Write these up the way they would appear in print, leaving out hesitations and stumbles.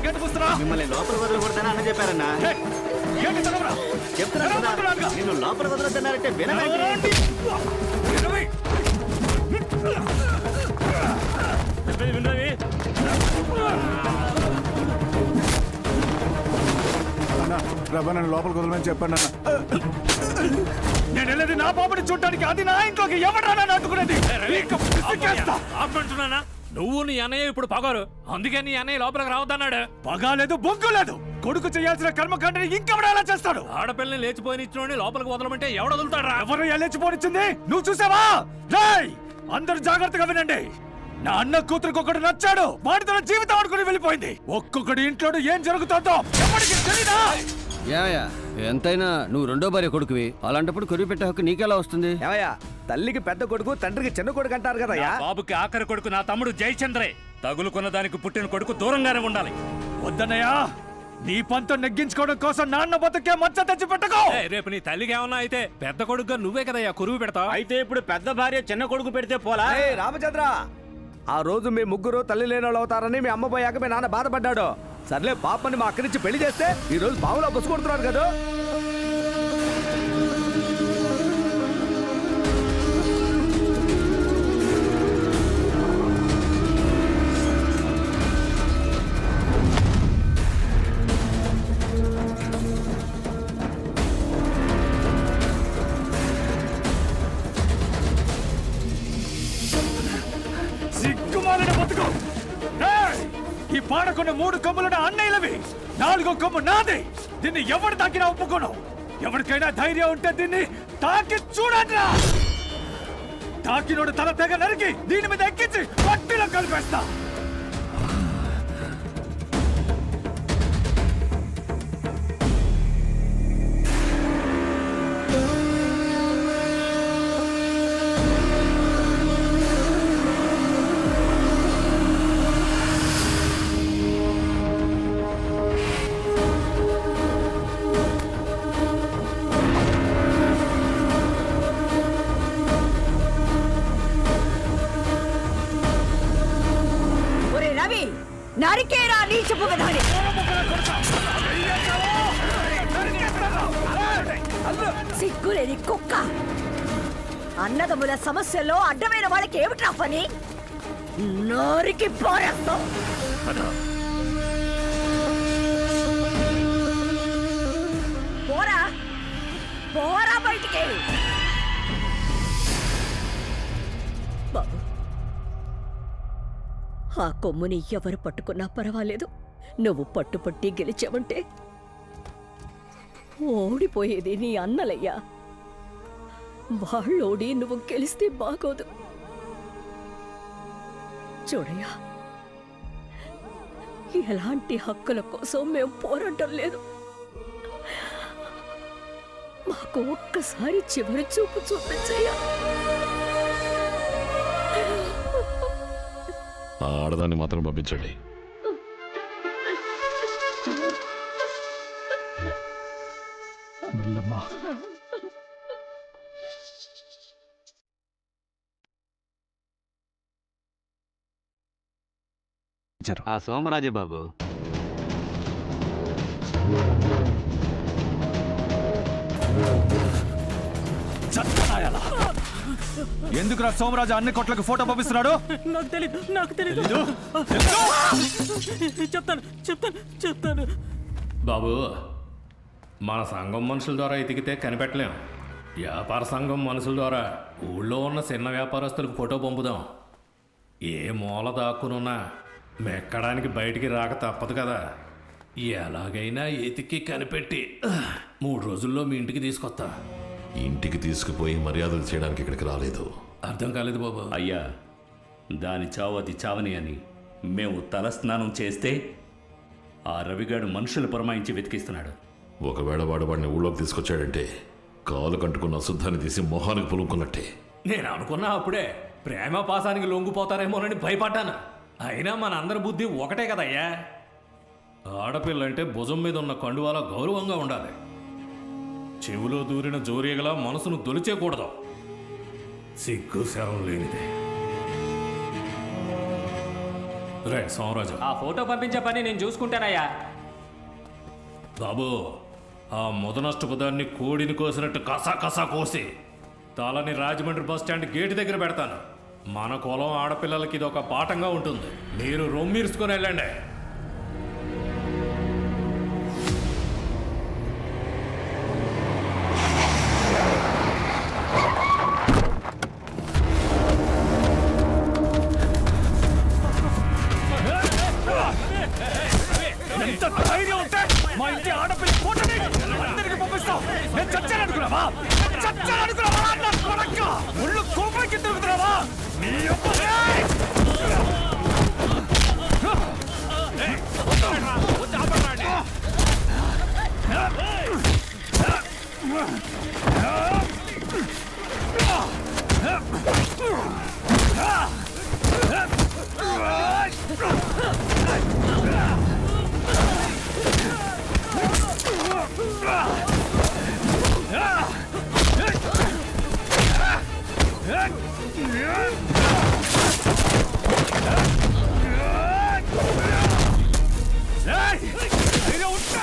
Gate కూస్తున్నా? మిమ్మల్ని లోపల వదలకూడదని అన్న చెప్పారన్నా. చెప్తున్నా నిన్ను లోపల వదలొద్దన్నారంటే వినవేంటి? ప్రభా నన్ను లోపలికి వదలమని చెప్పాను అన్న. నేను వెళ్ళేది నా పాపని చూడటానికి, అది నా ఇంట్లోకి ఎవడరా నాటుకునేది? ఆపమంటున్నానా? నువ్వు నీ అన్నయ్య ఇప్పుడు పగారు, అందుకే నీ అన్నయ్య లోపలికి రావద్దన్నాడు. పగాలేదు, బొగ్గు లేదు. కొడుకు చేయాల్సిన కర్మకాండని ఇంకెవడ ఎలా చేస్తాడు? ఆడపిల్లని లేచిపోయినిచ్చిన లోపలికి వదలమంటే ఎవడు వదులుతాడా? ఎవరు లేచిపోనిచ్చింది? నువ్వు చూసావా? రేయ్, అందరూ జాగ్రత్తగా వినండి. నా అన్న కూతురికి ఒకటి నచ్చాడు, వాడితో జీవితం ఆడుకుని వెళ్ళిపోయింది. ఒక్కొక్కడి ఇంట్లో ఏం జరుగుతుందో ఎవరికి తెలీదా? యాయా ఎంతైనా నువ్వు రెండో భార్య కొడుకువి, అలాంటప్పుడు కొరివి పెట్టే హక్కు నీకెలా వస్తుంది? ఏమయ్యా, తల్లికి పెద్ద కొడుకు తండ్రికి చిన్న కొడుకు అంటారు కదయ్యా. బాబుకి ఆఖరి కొడుకు నా తమ్ముడు జయచంద్రే. తగులుకున్న దానికి పుట్టిన కొడుకు దూరంగానే ఉండాలి. వద్దన్నయ్యా, నీ పంతం నెగ్గించుకోవడం కోసం నాన్న బతుకే మచ్చ తెచ్చి పెట్టుకో. రేపు నీ తల్లికి ఏమన్నా అయితే పెద్ద కొడుకుగా నువ్వే కదయ్యా కురువు పెడతావు. అయితే ఇప్పుడు పెద్ద భార్య చిన్న కొడుకు పెడితే పోలా? రామచంద్ర, ఆ రోజు మీ ముగ్గురు తల్లి లేని వాళ్ళు అవుతారని మీ అమ్మ పోయాక మీ నాన్న బాధపడ్డాడు. సర్లే పాపని మా అక్కడిచ్చి పెళ్లి చేస్తే ఈ రోజు బావులో బస్సు కొడుతున్నారు కదా. సిగ్గుమాలిన బతుకు. ఈ పాడకున్న 3 కొమ్ములున్న అన్నయ్యలవి, 4వ కొమ్ము నాది. దీన్ని ఎవడు తాకినా ఒప్పుకోను. ఎవరికైనా ధైర్యం ఉంటే దీన్ని తాకి చూడండి. తాకినోడు తల తెగ నరికి దీని మీద ఎక్కించి పట్టిలో కలిపేస్తా. నరికేరా నీచపు విధాని. సిగ్గులేని కుక్క. అన్నదమ్ముల సమస్యల్లో అడ్డమైన వాళ్ళకి ఏమిట్రా పని? నరికి పోరేస్తాం. పోరా పోరా బయటికి. బాబు, ఆ కొమ్ముని ఎవరు పట్టుకున్నా పర్వాలేదు, నువ్వు పట్టుపట్టి గెలిచావంటే ఓడిపోయేది నీ అన్నలయ్యా. వాళ్ళోడి నువ్వు గెలిస్తే బాగోదు. చూడయ్యా, ఎలాంటి హక్కుల కోసం మేము పోరాటం లేదు. మాకు ఒక్కసారి చివరి చూపు చూపించయ్యా. ఆ ఆడదాన్ని మాత్రం పంపించండి. ఆ సోమరాజే బాబు. ఎందుకురా సోమరాజు అన్ని కొట్లకు ఫోటో పంపిస్తున్నాడు? నాకు తెలీదు. చెప్తాను బాబు. మన సంఘం మనుషుల ద్వారా ఎతికితే కనిపెట్టలేం. వ్యాపార సంఘం మనుషుల ద్వారా ఊళ్ళో ఉన్న చిన్న వ్యాపారస్తులకు ఫోటో పంపుదాం. ఏ మూల దాక్కునున్నా మెక్కడానికి బయటికి రాక తప్పదు కదా. ఎలాగైనా ఎతికి కనిపెట్టి 3 రోజుల్లో మీ ఇంటికి తీసుకొస్తా. ఇంటికి తీసుకుపోయి మర్యాదలు చేయడానికి ఇక్కడికి రాలేదు. అర్థం కాలేదు బాబు. అయ్యా, దాని చావు అది చావని అని మేము తలస్నానం చేస్తే ఆ రవిగాడు మనుషులు పురమాయించి వెతికిస్తున్నాడు. ఒకవేళ వాడిని ఊళ్ళోకి తీసుకొచ్చాడంటే కాలు కంటుకున్న శుద్ధాన్ని తీసి మొహానికి పులుముకున్నట్టే. నేను అనుకున్నా అప్పుడే ప్రేమ పాసానికి లొంగిపోతారేమోనని భయపడ్డాను. అయినా మన అందరి బుద్ధి ఒకటే కదయ్యా. ఆడపిల్లంటే భుజం మీద ఉన్న కండువాలా గౌరవంగా ఉండాలి. చెవులో దూరిన జోరీగలా మనసును దొలిచేకూడదు. సిగ్గు శరం లేనిదే. రే సోమరాజు ఆ ఫోటో పంపించే పని నేను చూసుకుంటానయ్యా. బాబు ఆ ముదనష్టపు దాన్ని కోడిని కోసినట్టు కసా కసా కోసి తలని రాజమండ్రి బస్ స్టాండ్ గేటు దగ్గర పెడతాను. మన కులం ఆడపిల్లలకి ఇది ఒక పాఠంగా ఉంటుంది. మీరు రొమ్మీర్చుకొని వెళ్ళండి. ఎంత ధైర్యం ఉంటే మా ఇంటి ఆడపిల్ల ఫోటోని అందరికి పంపిస్తావు? నేను చచ్చాననుకున్నావా? చచ్చాననుకున్నావా? నా కొడక ఒళ్ళు కోపానికి తిరుగుతున్నావా? నీ అబ్బ- ఏయ్! ధైర్యం ఉంటే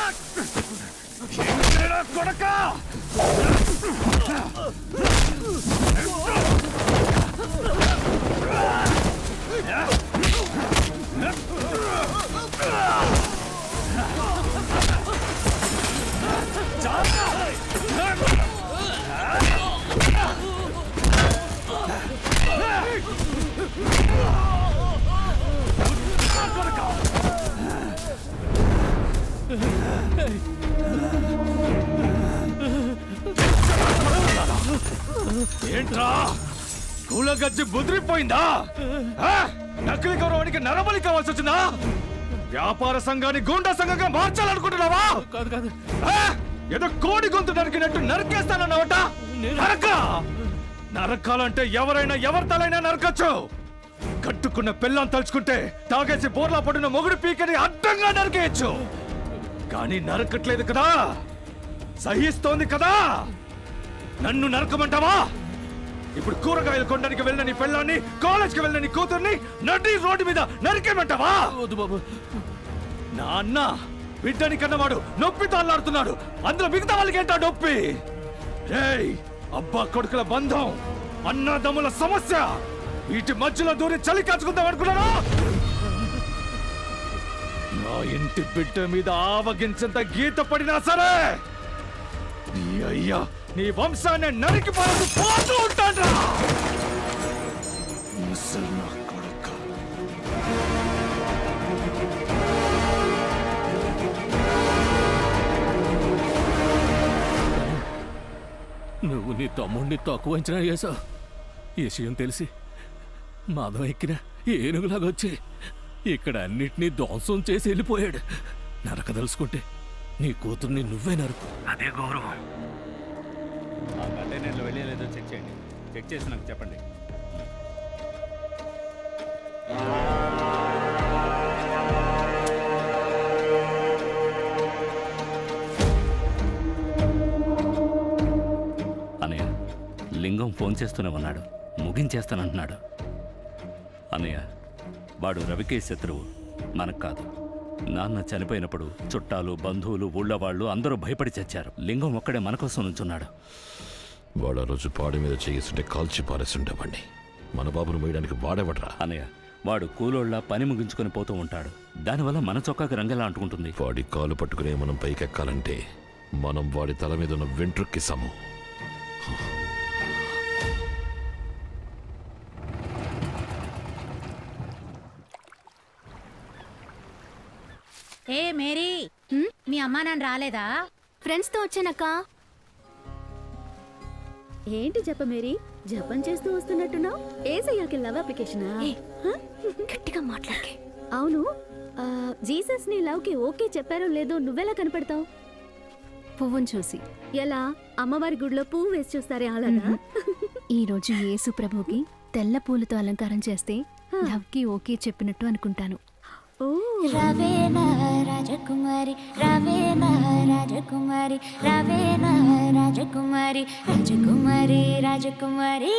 ఏంటిరా కొడక? ఏంట్రా కూలగజ్జి బుదిరిపోయిందా? నకిలీ గౌరవానికి నరబలి కావాల్సి వచ్చిందా? వ్యాపార సంఘాన్ని గూండా సంఘంగా మార్చాలనుకుంటున్నావా? కాదు కాదు, ఏదో కోడి గొంతు నరికినట్టు నరికేస్తానన్నావట. నరకాలంటే ఎవరైనా ఎవరి తలైనా నరకచ్చు. కట్టుకున్న పిల్లని తలుచుకుంటే తాగేసి బోర్లా పడిన మొగుడు పీకని అడ్డంగా నరికేయచ్చు. కానీ నరకట్లేదు కదా, సహిస్తోంది కదా. నన్ను నరకమంటావా? ఇప్పుడు కూరగాయలు కొనడానికి వెళ్ళిన నీ పిల్లాన్ని, కాలేజ్కి వెళ్ళిన నీ కూతుర్ని నడి రోడ్డు మీద నరికేమంటావా? వద్దు బాబు. నా అన్న బిడ్డని కన్నవాడు నొప్పితో అల్లాడుతున్నాడు. అందులో మిగతా వాళ్ళకి ఏంటా నొప్పి? రేయ్, అబ్బా కొడుకుల బంధం, అన్నదమ్ముల సమస్య, వీటి మధ్యలో దూరి చలి కాచుకుందాం అనుకున్నాను. నా ఇంటి బిడ్డ మీద ఆవగించంత గీత పడినా సరే నీ అయ్యా నీ వంశాన్ని నరికి పోతూ ఉంటాడ్రా. ముసలి నా కొడుక. నువ్వు నీ తమ్ముడిని తక్కువ అంచనా చేసావు. ఈ విషయం తెలిసి మదం ఎక్కిన ఏనుగులాగా వచ్చి ఇక్కడ అన్నిటినీ ధ్వంసం చేసి వెళ్ళిపోయాడు. నరకదలుచుకుంటే నీ కూతుర్ని నువ్వే నరుకు, అదే గౌరవం. ఆ కంటైనర్లో వెళ్ళలేదో చెక్ చేయండి. చెక్ చేసి నాకు చెప్పండి. అన్నయ్య, లింగం ఫోన్ చేస్తూనే ఉన్నాడు. ముగించేస్తానంటున్నాడు. అన్నయ్య, వాడు రవికే శత్రువు, మనకు కాదు. నాన్న చనిపోయినప్పుడు చుట్టాలు, బంధువులు, ఊళ్ళో వాళ్ళు అందరూ భయపడి చచ్చారు. లింగం ఒక్కడే మన కోసం నుంచున్నాడు. వాడు ఆ రోజు పాడి మీద చేస్తుంటే కాల్చి పారేస్తుండేవాడిని. మన బాబును వేయడానికి వాడేవడ్రా. అన్నయ్య, వాడు కూలోళ్ళ పని ముగించుకొని పోతూ ఉంటాడు. దానివల్ల మన చొక్కాకి రంగెలా అంటుకుంటుంది. వాడి కాలు పట్టుకునే మనం పైకెక్కాలంటే మనం వాడి తల మీద ఉన్న వెంట్రుక్కి సమం. ఏ మేరీ, మీ అమ్మా నాన్న రాలేదా? ఫ్రెండ్స్తో వచ్చానక్క. ఏంటి జప మేరీ, జపం చేస్తూ వస్తున్నట్టున్నావు? ఏసయ్యాకి లవ్ అప్లికేషనా? గట్టిగా మాట్లాడే. అవును, జీసస్ నీ లవ్ కి ఓకే చెప్పారో లేదో నువ్వెలా కనపడతావు? పువ్వును చూసి. ఎలా? అమ్మవారి గుడిలో పువ్వు వేసి చూస్తారే అలాగా? ఈ రోజు యేసు ప్రభుకి తెల్ల పూలతో అలంకారం చేస్తే లవ్ కి ఓకే చెప్పినట్టు అనుకుంటాను. రవేనా రాజకుమారి, రవేనా రాజకుమారి, రవేనా రాజకుమారి, రాజకుమారి, రాజకుమారి.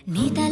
నీత